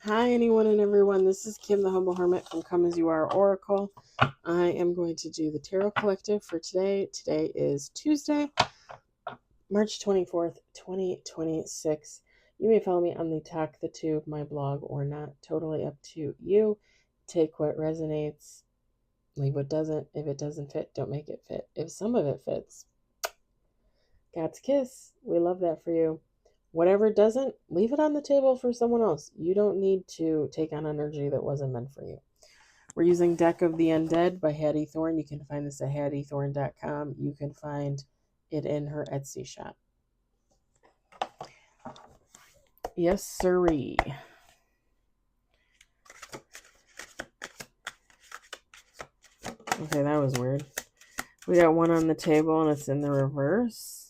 Hi, anyone and everyone. This is Kim, the Humble Hermit from Come As You Are Oracle. I am going to do the Tarot Collective for today. Today is Tuesday, March 24th, 2026. You may follow me on the Talk the Tube, my blog, or not. Totally up to you. Take what resonates, leave what doesn't. If it doesn't fit, don't make it fit. If some of it fits, God's kiss. We love that for you. Whatever doesn't, leave it on the table for someone else. You don't need to take on energy that wasn't meant for you. We're using Deck of the Undead by Hattie Thorne. You can find this at hattiethorne.com. You can find it in her Etsy shop. Yes, sirree. Okay, that was weird. We got one on the table and it's in the reverse.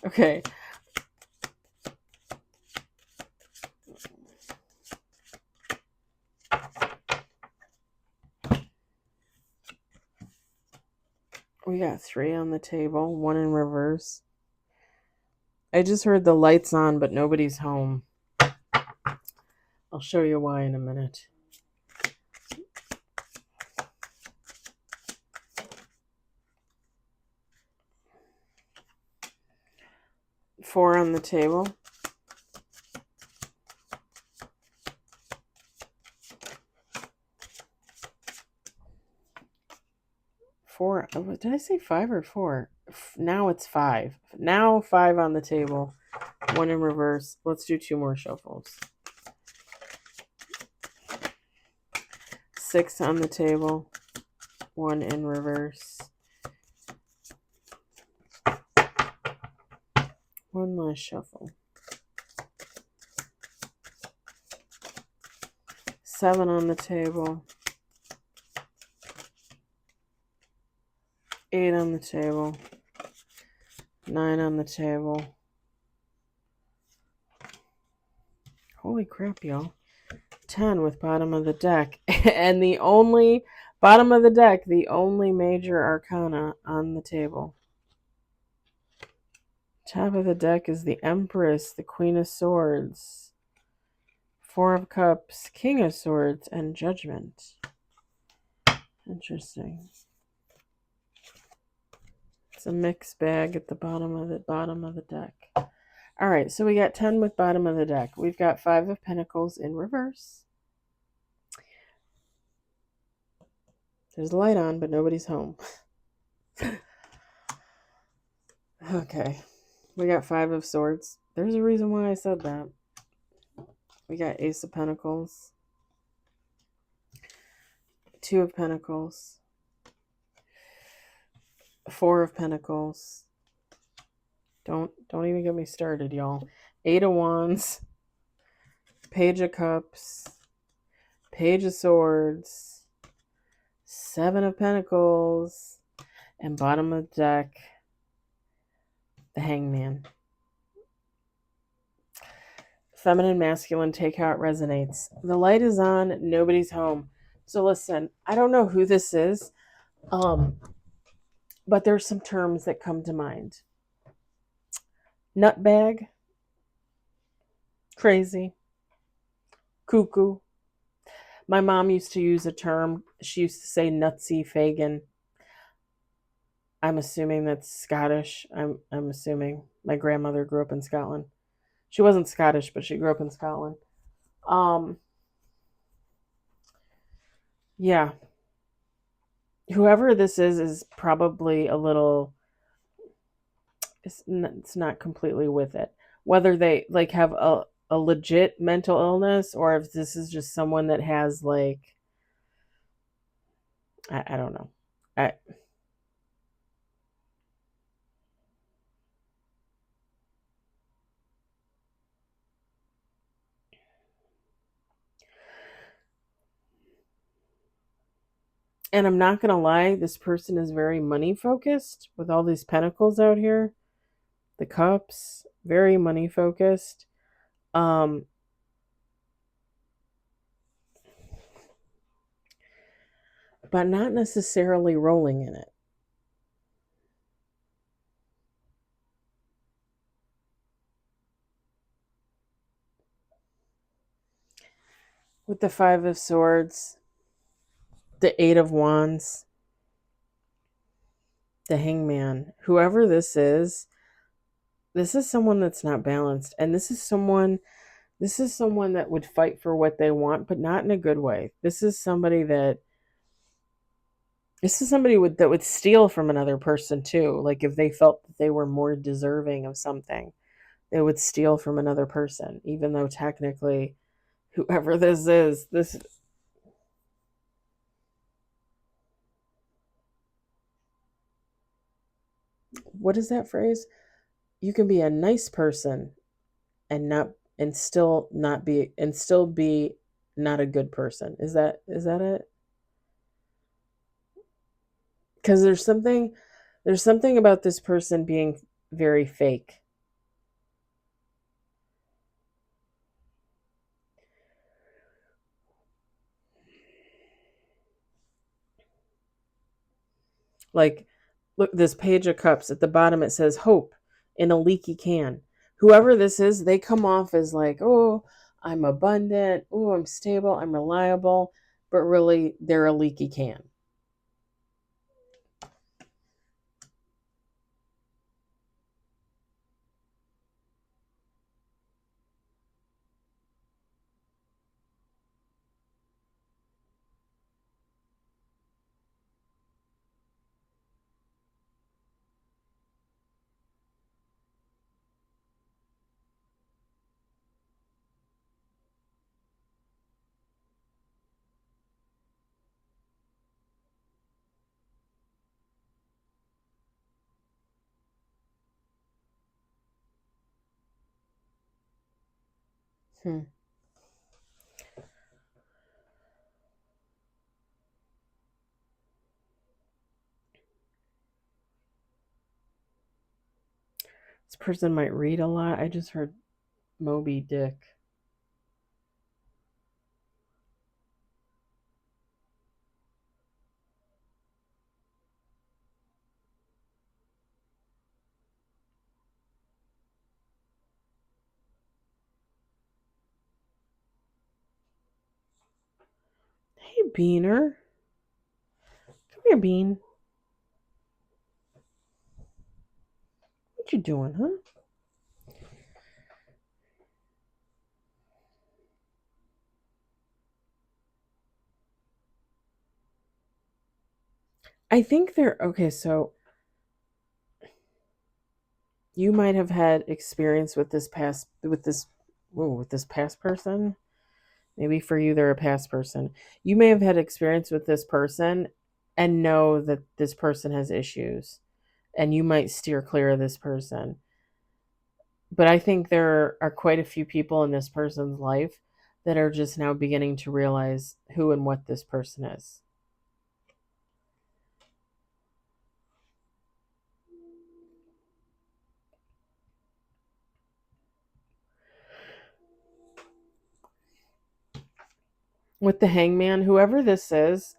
Okay. We got 3 on the table, 1 in reverse. I just heard the lights on, but nobody's home. I'll show you why in a minute. Four on the table. Four. Did I say 5 or 4? Now it's 5. Now 5 on the table. 1 in reverse. Let's do 2 more shuffles. 6 on the table. 1 in reverse. 1 last shuffle. 7 on the table. 8 on the table. 9 on the table. Holy crap, y'all. 10 with bottom of the deck. And the only bottom of the deck, the only major arcana on the table. Top of the deck is the Empress, the Queen of Swords, 4 of Cups, King of Swords, and Judgment. Interesting. It's a mixed bag at the bottom of the deck. All right, so we got 10 with bottom of the deck. We've got 5 of Pentacles in reverse. There's a light on, but nobody's home. Okay, we got 5 of Swords. There's a reason why I said that. We got Ace of Pentacles, 2 of Pentacles, 4 of Pentacles. Don't even get me started, y'all. 8 of Wands, Page of Cups, Page of Swords, 7 of Pentacles, and bottom of the deck, the Hangman. Feminine, masculine, take how it resonates. The light is on, nobody's home. So listen, I don't know who this is, but there's some terms that come to mind. Nutbag, crazy, cuckoo. My mom used to use a term. She used to say nutsy Fagin. I'm assuming that's Scottish. I'm assuming. My grandmother grew up in Scotland. She wasn't Scottish, but she grew up in Scotland. Yeah. Whoever this is probably a little, it's not completely with it. Whether they like have a legit mental illness or if this is just someone that has like, I don't know. And I'm not going to lie, this person is very money focused with all these pentacles out here. The cups, very money focused. But not necessarily rolling in it. with the Five of Swords, the Eight of Wands, the Hangman. Whoever this is someone that's not balanced. And this is someone that would fight for what they want, but not in a good way. This is somebody that would steal from another person too. Like if they felt that they were more deserving of something, they would steal from another person, even though technically whoever this is, what is that phrase? You can be a nice person and not and still not be and still be not a good person. Is that it? Because there's something about this person being very fake. Like, look, this Page of Cups at the bottom, it says hope in a leaky can. Whoever this is, they come off as like, oh, I'm abundant, oh, I'm stable, I'm reliable, but really they're a leaky can. Hmm. This person might read a lot. I just heard Moby Dick. Hey, Beaner. Come here, Bean. What you doing, huh? I think they're okay. So you might have had experience with this past person. Maybe for you, they're a past person. You may have had experience with this person and know that this person has issues, and you might steer clear of this person. But I think there are quite a few people in this person's life that are just now beginning to realize who and what this person is. With the Hangman, whoever this is,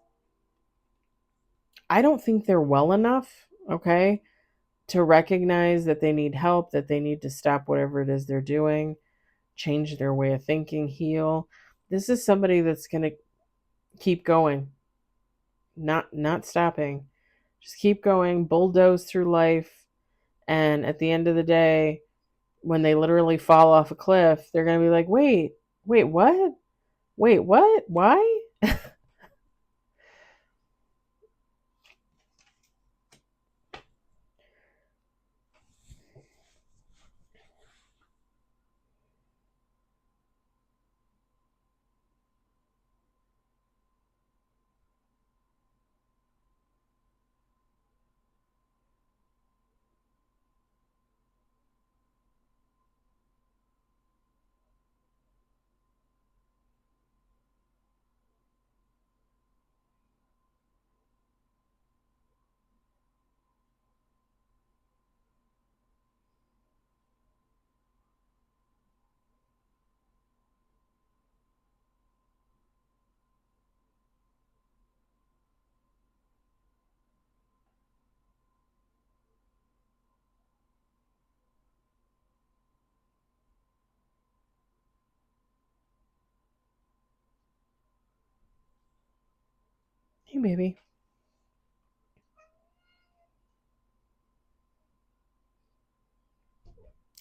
I don't think they're well enough, okay, to recognize that they need help, that they need to stop whatever it is they're doing, change their way of thinking, heal. This is somebody that's going to keep going, not stopping. Just keep going, bulldoze through life, and at the end of the day, when they literally fall off a cliff, they're going to be like, "Wait, what? Wait, what? Why?" Hey, baby.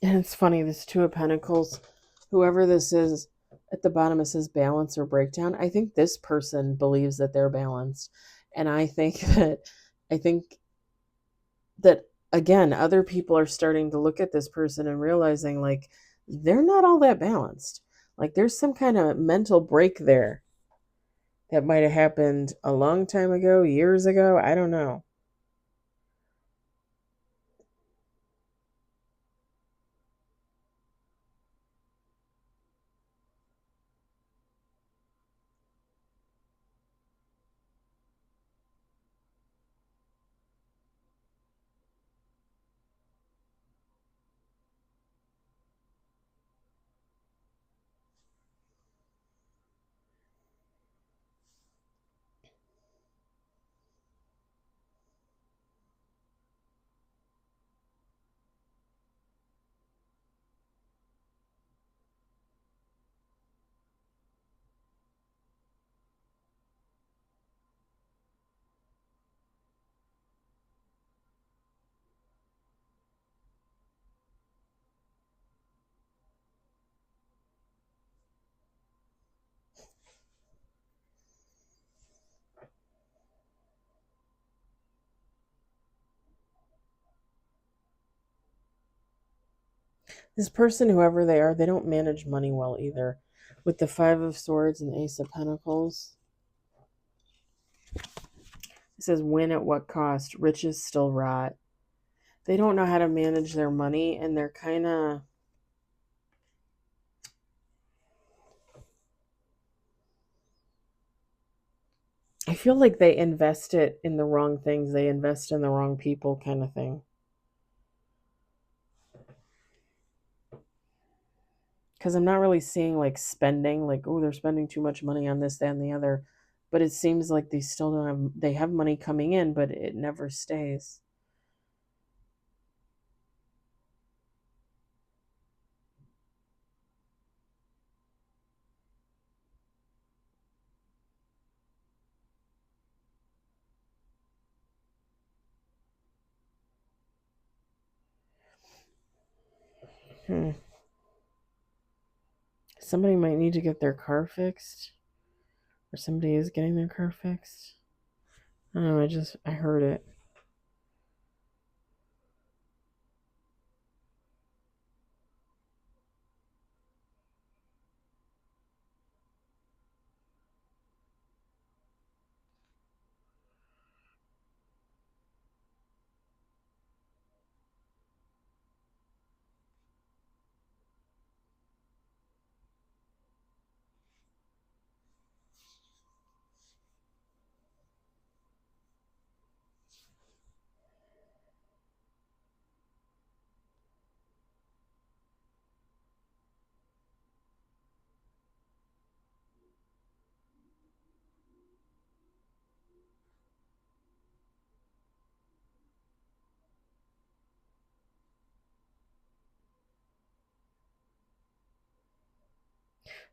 And it's funny, this Two of Pentacles, whoever this is, at the bottom it says balance or breakdown. I think this person believes that they're balanced. And I think that again, other people are starting to look at this person and realizing like they're not all that balanced. Like there's some kind of mental break there that might have happened a long time ago, years ago. I don't know. This person, whoever they are, they don't manage money well either. With the Five of Swords and the Ace of Pentacles, it says win at what cost? Riches still rot. They don't know how to manage their money, and they're kind of, I feel like they invest it in the wrong things. They invest in the wrong people, kind of thing. Because I'm not really seeing like spending, like, oh, they're spending too much money on this, that, and the other. But it seems like they still don't have, they have money coming in, but it never stays. Hmm. Somebody might need to get their car fixed, or somebody is getting their car fixed. I don't know, I heard it.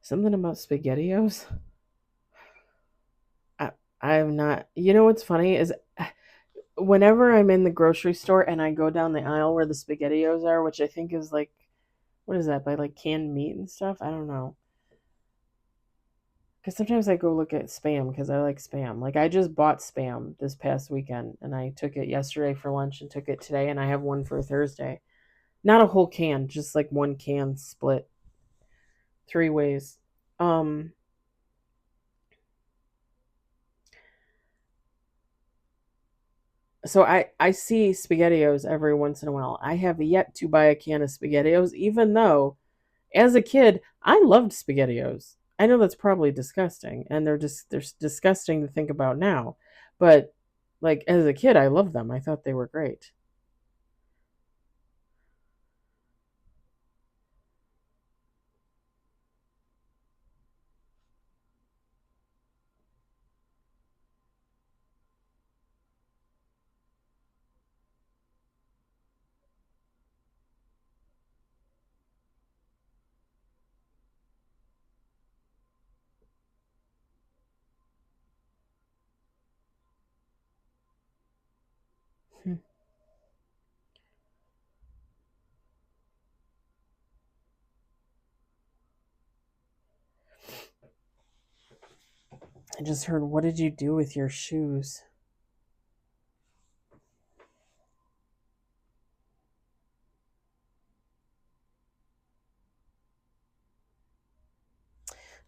Something about SpaghettiOs. I, I'm not. You know what's funny is whenever I'm in the grocery store and I go down the aisle where the SpaghettiOs are, which I think is like, what is that, by like canned meat and stuff? I don't know. Because sometimes I go look at Spam because I like Spam. Like I just bought Spam this past weekend and I took it yesterday for lunch and took it today and I have one for Thursday. Not a whole can, just like one can split 3 ways. Um, so I see SpaghettiOs every once in a while. I have yet to buy a can of SpaghettiOs, even though as a kid I loved SpaghettiOs. I know that's probably disgusting, and they're disgusting to think about now, but like as a kid I loved them. I thought they were great. I just heard, what did you do with your shoes?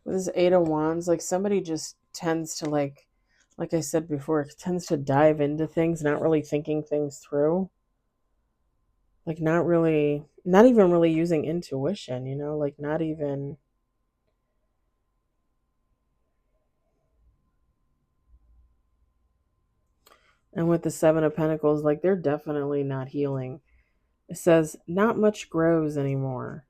With this Eight of Wands, like somebody just tends to like I said before, tends to dive into things, not really thinking things through. Like not even really using intuition, like not even. And with the Seven of Pentacles, like they're definitely not healing. It says not much grows anymore.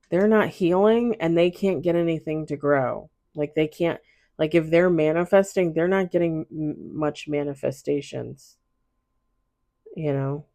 They're not healing and they can't get anything to grow. Like they can't, like if they're manifesting, they're not getting much manifestations, you know?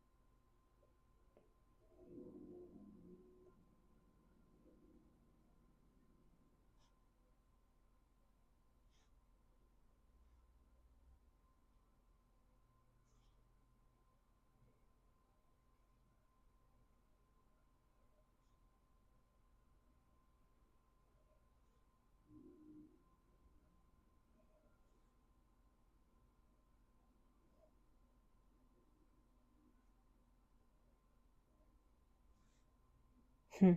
Hmm.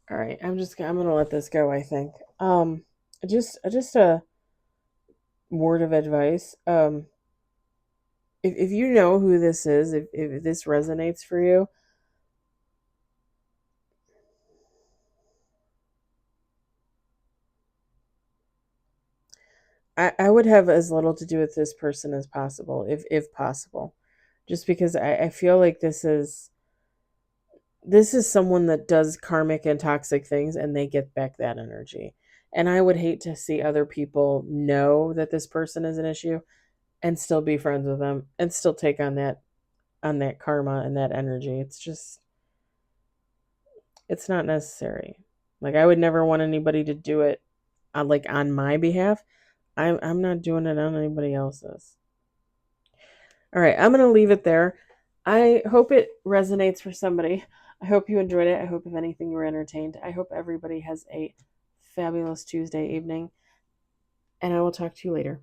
All right, I'm gonna let this go, I think. Just a word of advice. If you know who this is, if this resonates for you, I would have as little to do with this person as possible, if possible. Just because I feel like this is someone that does karmic and toxic things and they get back that energy. And I would hate to see other people know that this person is an issue and still be friends with them and still take on that karma and that energy. It's not necessary. Like I would never want anybody to do it on my behalf. I'm not doing it on anybody else's. All right, I'm going to leave it there. I hope it resonates for somebody. I hope you enjoyed it. I hope, if anything, you were entertained. I hope everybody has a fabulous Tuesday evening, and I will talk to you later.